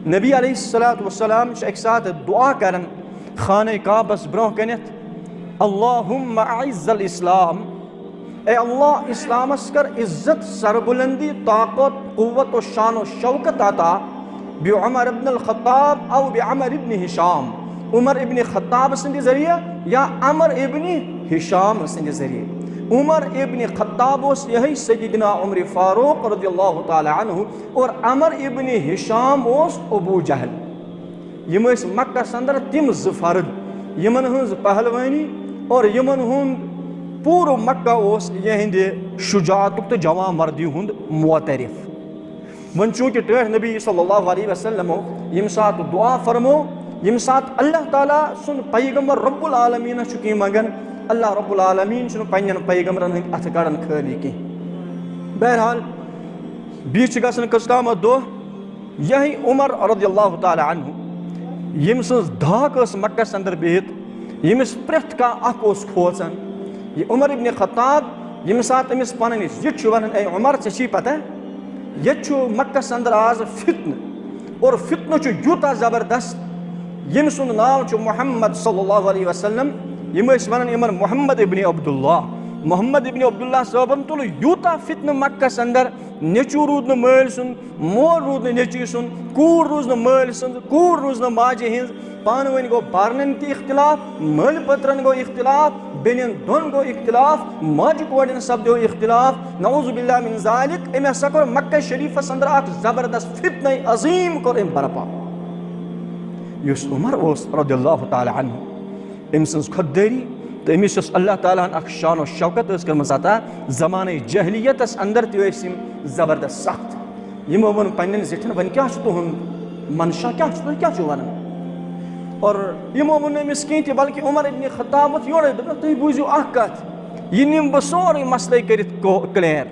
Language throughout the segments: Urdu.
نبی علیہ الصلوۃ والسلام ایک ساتھ دعا کرن خانہ کعبس برونہ کنتھ اللہم اعز الاسلام، اے اللہ اسلامس کر عزت، سربلندی، طاقت، قوت و شان و شوکت عطا بعمر ابن الخطاب او بعمر ابن ہشام، عمر ابن خطاب سند ذریعہ یا عمر ابن ہشام سند ذریعہ۔ عمر ابن خطاب اس یہی سیدنا عمر فاروق رضی اللہ تعالی عنہ، اور عمر ابن ہشام اس ابو جہل۔ یم اس مکہ اندر تم فرد یمن ہنز پہلوانی اور یمن ہند پور مکہ اس یہند شجاعت تو جوان مردی ہند معترف۔ ون چونکہ ٹھہر نبی صلی اللہ علیہ وسلم یم سات دعا فرمو، یم سات اللہ تعالیٰ سن پیغمبر رب العالمین چکی مگن، اللہ رب العالمین چھ پنن پیغمبرن ہند اتھ کڑن خالی کی۔ بہرحال بیچ گژھن قیامت دہ یہی عمر رضی اللہ تعالی عنہ یم سز دھاک اس مکہ اندر بہت یمس پریت کا اخ اس کھوژان، یہ عمر ابن خطاب یم سات امس پنن یہ ونان اے عمر ژے پتہ یہ مکہ اندر آز فتن، اور فتنہ یوتہ زبردست یم سند ناو محمد صلی اللہ علیہ وسلم، یم ونان یمن محمد ابن عبداللہ، محمد ابن عبداللہ صاحبن تل یوتہ فتنہ مکہ اندر، نیچو رود نہ مٲلۍ سُنٛد، مول روٗد نہٕ نیٚچوۍ سُنٛد، کوٗر روٗز نہٕ مٲلۍ سٕنٛز، کوٗر روٗز نہٕ ماجہِ ہٕنٛز، پانہٕ ؤنۍ گوٚو بارنن تہِ اختلاف، مٲلۍ پٔترن گوٚو اختلاف، بیٚنٮ۪ن دۄن گوٚو اختلاف، ماجہِ کورٮ۪ن سپدیو اختلاف، نعوذ باللہ من ذالک۔ أمۍ ہسا کوٚر مکہ شریفس اندر اکھ زبردست فتنہ عظیم کوٚر أمۍ برپا۔ یُس عمر اوس رضی اللہ تعالی عنہ، أمۍ سٕنٛز خۄددٲری تو أمِس یۄس اللہ تعالیٰ ہن اکھ شان و شوکت ٲس کٔرمٕژ عطا، زمانہ جہلیتس اندر تہِ ٲسۍ یِم زبردست سخت۔ یِمو ووٚن پننٮ۪ن زِٹھٮ۪ن وۄنۍ کیٛاہ چھُ تُہُنٛد منشا، کیٛاہ چھُ تُہۍ کیٛاہ چھِو ونان؟ اور یِمو ووٚن نہٕ أمِس کِہیٖنۍ تہِ، بلکہِ عمر ابن خطاب ووٚتھ یورے دوٚپُن تُہۍ بوٗزِو اکھ کتھ، یہِ نِمہٕ بہٕ سورُے مسلے کٔرِتھ کلیر۔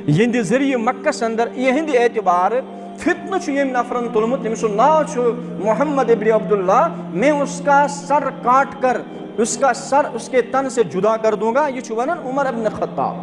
یِہنٛدِ ذٔریعہٕ مکس اندر یِہنٛدِ اعتبارٕ فتنہ چھُ ییٚمۍ نفرن تُلمُت، تٔمۍ سُنٛد ناو چھُ محمد ابن عبداللہ، میں اس کا سر کاٹ کر اس کا سر اس کے تن سے جدا کر دوں گا، یہ چھُ ونان عمر ابن خطاب۔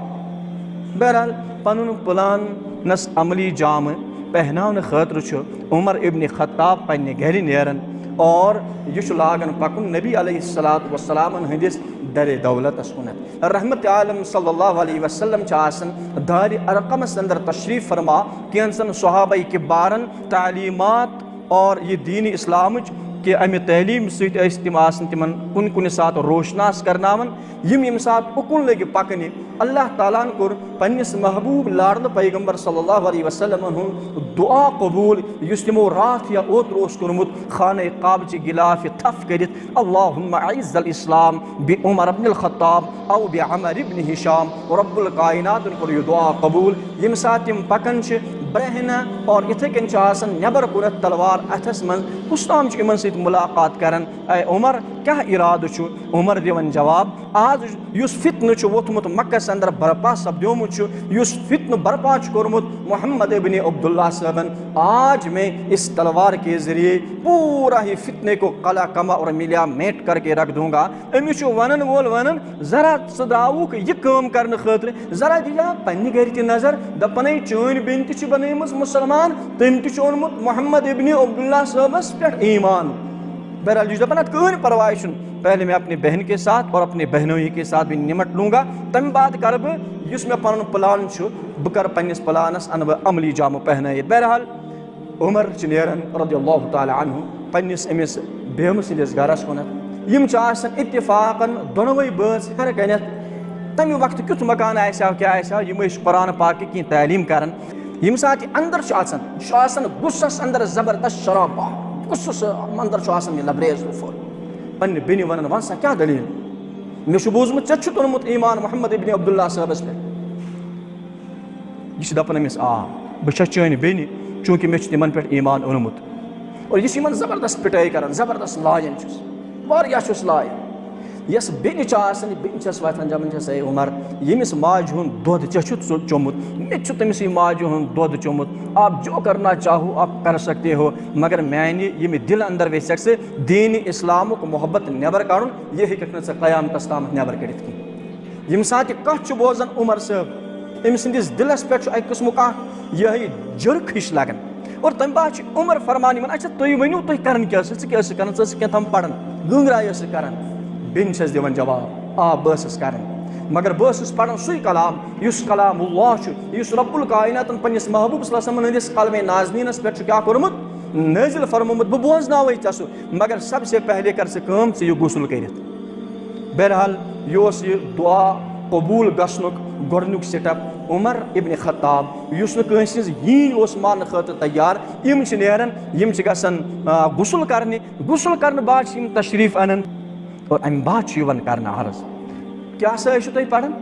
بہرحال پنن پلان نس عملی جامہ پہناونہٕ خٲطرٕ چھُ عمر ابن خطاب پننہِ گرِ نیران، اور یہ چھُ لاگان پکُن نبی علیہ الصلوۃ والسلام ہندس در دولتس کُنتھ۔ رحمت عالم صلی اللہ علیہ وسلم چھِ آسان دارِ ارقمس اندر تشریف فرما، کینژن صحابہ کبارن تعلیمات اور یہ دین اسلامچ کہ امہ تعلیم سۭتۍ ٲسۍ تِم آسان تِمن کُنہِ کُنہِ ساتہٕ روشناس کرناوان، یم ییٚمہِ ساتہٕ اُکُن لٔگۍ پکنہِ اللہ تعالیٰ ہن کوٚر پننس محبوب لاڈلہٕ پیغمبر صلی اللہ علیہ وسلم ہُنٛد دعا قبوٗل، یُس تِمو راتھ یا اوترٕ اوس کوٚرمُت خانہ کعبچہِ غلافہِ تھپھ کٔرِتھ اللہم اعز الاسلام بعمر ابن الخطاب او بعمر ابن ہشام، رب الکائناتن کوٚر یہِ دعا قبوٗل۔ ییٚمہِ ساتہٕ تِم پکان چھِ برہنہ اور یِتھے کٔنۍ چھِ آسان نیبر کُنتھ تلوار اتھس منٛز، کُس تام چھُ یِمن سۭتۍ ملاقات کران، اے عمر کیاہ ارادٕ چھُ؟ عمر دِوان جواب، آز یُس فتنہ چھُ ووٚتھمُت مکس اندر برپا سپدیومُت چھُ، یُس فتنہ برپا چھُ کوٚرمُت محمد ابن عبداللہ صاحبن، آج میں اس تلوار کے ذریعے پورا ہی فتنے کو قلع کما اور ملیا میٹ کر کے رکھ دوں گا۔ أمِس چھُ ونان وول ونان ذرا ژٕ درٛاوُکھ یہِ کٲم کرنہٕ خٲطرٕ، ذرا دِیا پننہِ گرِ تہِ نظر، دپان ہے چٲنۍ بیٚنہِ تہِ چھِ بنٲومٕژ مُسلمان، تٔمۍ تہِ چھُ اوٚنمُت محمد ابن عبداللہ صٲبس پٮ۪ٹھ ایمان۔ بہرحال یہ دپان اتھ کٕہٕنۍ پرواے چھُنہٕ، پہلے میں اپنے بہن کے ساتھ اور اپنے بہنوئی کے ساتھ بھی نمٹ لوں گا، تمہ بعد کر بہ یُس مےٚ پنُن پلان چھُ بہٕ کر پننس پلانس انہٕ بہٕ عملی جامہ پہنٲیِتھ۔ بہرحال عمر چھُ نیران رضی اللہ تعالی عنہ پننس أمِس بیمہٕ سٕنٛدِس گرس کُنتھ، یِم چھِ آسان اتفاقن دۄنوے بٲژ ہیٚرِ کَنٮ۪تھ۔ تمہِ وقتہٕ کیُتھ مکان آسہِ ہا کیٛاہ آسہِ ہا، یِم ٲسۍ قرآن پاکہِ کینٛہہ تعلیٖم کران۔ ییٚمہِ ساتہٕ یہِ اندر چھُ آسان، یہِ چھُ آسان غُصس اندر زبردست شرابہ، غُصہٕ اندر چھُ آسان یہِ لبریز فُل، پننہِ بیٚنہِ ونان ون سا کیٛاہ دٔلیٖل، مےٚ چھُ بوٗزمُت ژےٚ چھُتھ اوٚنمُت ایمان محمد ابن عبداللہ صٲبس پٮ۪ٹھ۔ یہِ چھِ دپان أمِس آ بہٕ چھس چٲنۍ بیٚنہِ، چوٗنٛکہِ مےٚ چھُ تِمن پٮ۪ٹھ ایمان اوٚنمُت، اور یہِ چھُ یِمن زبردست پِٹٲے کران، زبردست لایان چھُس، واریاہ چھُس لایان۔ یۄس بیٚنہِ چھِ آسان، یہِ بیٚنہِ چھس وۄتھان دپان چھس اے عمر ییٚمِس ماجہِ ہُنٛد دۄد ژےٚ چھُتھ چوٚمُت، مےٚ تہِ چھُ تٔمسٕے ماجہِ ہُنٛد دۄد چوٚمُت، آپ جو کرنا چاہو آپ کر سکتے ہو، مگر میانہِ ییٚمہِ دِلہٕ اندر ویژھکھ ژٕ دیٖنہِ اسلامُک محبت نیبر کڑُن، یہِ ہیٚککھ نہٕ ژٕ قیامتس تامتھ نیبر کٔڑِتھ کینٛہہ۔ ییٚمہِ ساتہٕ یہِ کتھ چھُ بوزان عمر صٲب، أمۍ سٕنٛدِس دِلس پٮ۪ٹھ چھُ اکہِ قٕسمُک اکھ یِہے جرک ہِش لگان، اور تمہ بعد عمر فرمان یمن اچھا تُہۍ ؤنِو تُہۍ کران کیٛاہ ٲسِو ژٕ کیٛاہ ٲسِکھ کران ژٕ ٲسِکھ کینٛہہ تام پران گنگراے ٲسِکھ کران بیٚنہِ چھَس دِوان جواب آ بہٕ ٲسٕس کران مگر بہٕ ٲسٕس پران سُے کلام یُس کلام اللہ چھُ یُس رب الکائناتن پننِس محبوب صلی اللہ علیہ وسلم ہٕنٛدِس قلمِ نازنیٖنس پٮ۪ٹھ چھُ کیٛاہ کوٚرمُت نٲزِل فرمومُت بہٕ بوزناوے ژےٚ سُہ مگر سب سے پہلے کر ژٕ کٲم ژٕ یہِ غسل کٔرِتھ بہرحال یہِ اوس یہِ دعا قبوٗل گژھنُک گۄڈنیُک سٹیپ عمر ابن خطاب یُس نہٕ کٲنٛسہِ ہٕنٛز یٖنۍ اوس ماننہٕ خٲطرٕ تیار یِم چھِ نیران یِم چھِ گژھان غسل کرنہِ غسل کرنہٕ بعد چھِ یِم تشریٖف انان اور امہِ بعد چھُ یِوان کرنہٕ عرض کیٛاہ سا ٲسِو تُہۍ پران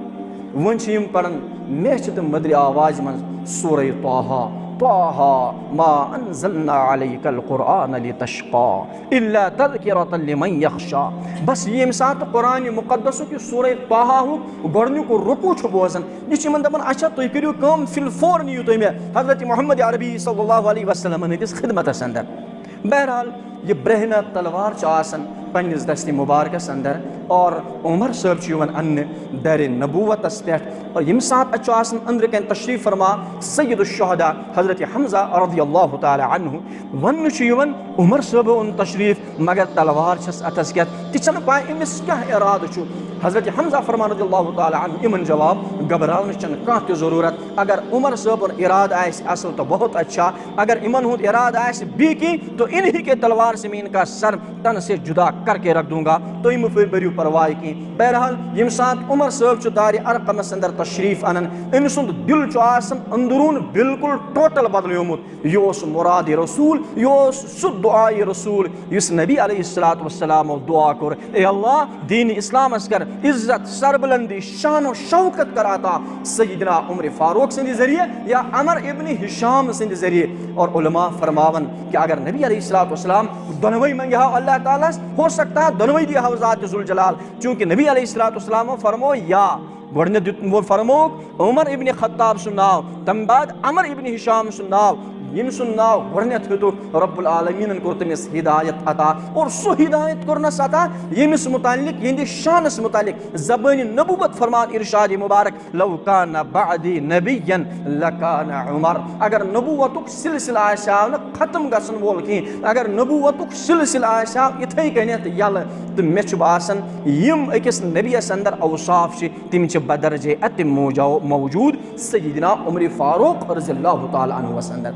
وۄنۍ چھِ یِم پران مےٚ چھِ تِم مٔدرِ آوازِ منٛز سورہ طٰہٰ طٰہٰ ما انزلنا علیک القرآن لتشقى الا تذکرة لمن یخشى بس ییٚمہِ ساتہٕ قرآنِ مقدسُک یہِ سورہ طٰہٰ ہُک گۄڈنیُک رُکوٗع چھُ بوزان یہِ چھُ یِمن دپان اچھا تُہۍ کٔرِو کٲم فی الفور نِیِو تُہۍ مےٚ حضرت محمد عربی صلی اللہ علیہ وسلم ہٕنٛدِس خدمتس اندر بہرحال یہ برہنہ تلوار چھِ آسان پننِس دستِ مبارکس اندر اور عمر صٲب چھُ یِوان اننہٕ درِ نبوتس پٮ۪ٹھ اور ییٚمہِ ساتہٕ اَتہِ چھُ آسان أنٛدرٕ کَنۍ تشریٖف فرما سید الشہدا حضرت حمزہ رضی اللہ تعالیٰ عنہ وننہٕ چھُ یِوان عمر صٲبو اوٚن تشریٖف مگر تلوار چھس اتھس کٮ۪تھ تہِ چھنہٕ پاے أمِس کیٛاہ ارادٕ چھُ حضرت حمزہ فرمان رضی اللہ تعالیٰ عنہ یِمن جواب گھبراونٕچ چھنہٕ کانٛہہ تہِ ضروٗرت اگر عمر صٲبُن ارادٕ آسہِ اصل تو بہت اچھا اگر یِمن ہُنٛد ارادٕ آسہِ بیٚیہِ کینٛہہ تو انہی کے تلوار سے میں ان کا سر تن سے جدا کر کے رکھ دوں گا تو تُہۍ مہٕ بٔرِو پرواے کینٛہہ بہرحال ییٚمہِ ساتہٕ عمر صٲب چھُ دارِ ارقمس اندر تشریٖف انان أمۍ سُنٛد دِل چھُ آسان أنٛدروٗن بالکل ٹوٹل بدلیومُت یہِ اوس مرادِ رسوٗل یہِ اوس سُہ دُعایہِ رسوٗل یُس نبی علیہ الصلوٰۃ والسلامو دعا کوٚر اے اللہ دیٖنِ اسلامس کر عزت سربلندی شان و شوکت کر عطا سیدنا عمر فاروق سٕنٛدِ ذریعہ یا عمر ابن ہشام سٕنٛدِ ذریعہ اور علماء فرماون کہ اگر نبی علیہ الصلوٰۃ والسلام دۄنوَے منگہِ ہاو اللہ تعالیٰ ہو سکتا ہے دۄنوَے دی ہاو ذات ذوالجلال چونکہ نبی علیہ الصلوٰۃ والسلام فرمو یا گۄڈنیٚتھ دیُت فرمووُکھ عمر ابن خطاب سُنٛد ناو تمہِ بعد عمر ابن ہشام سُنٛد ناو ییٚمہِ سُنٛد ناو گۄڈنیٚتھ ہیوٚتُکھ رب العالمیٖنن کوٚر تٔمِس ہدایت عطا اور سُہ ہدایت کوٚرنس عطا ییٚمِس متعلق یہنٛدِس شانس متعلق زبانِ نبوت فرمان ارشادِ مبارک لو کان بعدی نبیا لکان عمر اگر نبوتُک سلسلہٕ آسہِ ہاو نہٕ ختم گژھن وول کینٛہہ اگر نبوتُک سلسلہٕ آسہِ ہاو یِتھٕے کٔنیتھ یلہٕ تہٕ مےٚ چھُ باسان یِم أکِس نبیس اندر اوصاف چھِ تِم چھِ بدرجے اتہِ موجوٗد سیدنا عمر فاروق رضی اللہ تعالیٰ عنہُوس اندر